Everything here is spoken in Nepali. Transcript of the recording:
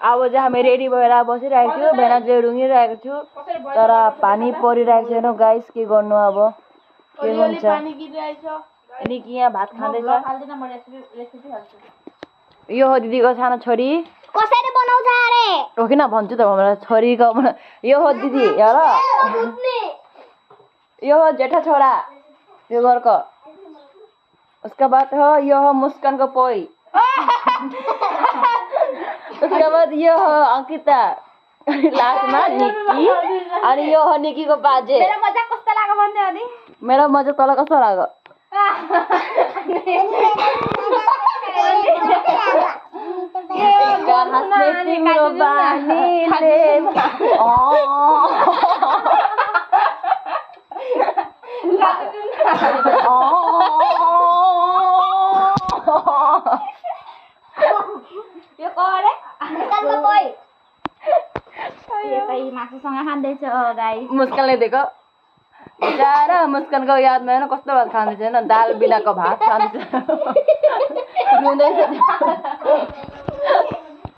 अब चाहिँ हामी रेडी भएर बसिरहेको छु भेना चाहिँ रुँगिरहेको छु तर पानी परिरहेको छैन गाइस के गर्नु अब के हुन्छ निकी यहाँ भात खाँदैछ यो हो दिदीको सानो छोरी कसैले बनाउँछ अरे हो किन भन्छु त मलाई छोरीको यो हो दिदी हेर यो हो जेठा छोरा यो घरको उसका बाद हो यो हो मुस्कानको पोइ उसका बाद यो हो अंकिता लास्टमा निकी अनि यो हो निकीको बाजे मेरो मजा कस्तो लाग्यो भन्दै हो नि मेरो मजा तल कस्तो लाग्यो हाँस्ने तिम्रो बानीले यो करे मुस्कानको कोही यतै मासुसँग खाँदैछ गाइस मुस्कानले दिएको बिचारा मुस्कानको यादमा होइन कस्तो भात खाँदैछ होइन दाल बिनाको भात खाँदैछ रुँदैछ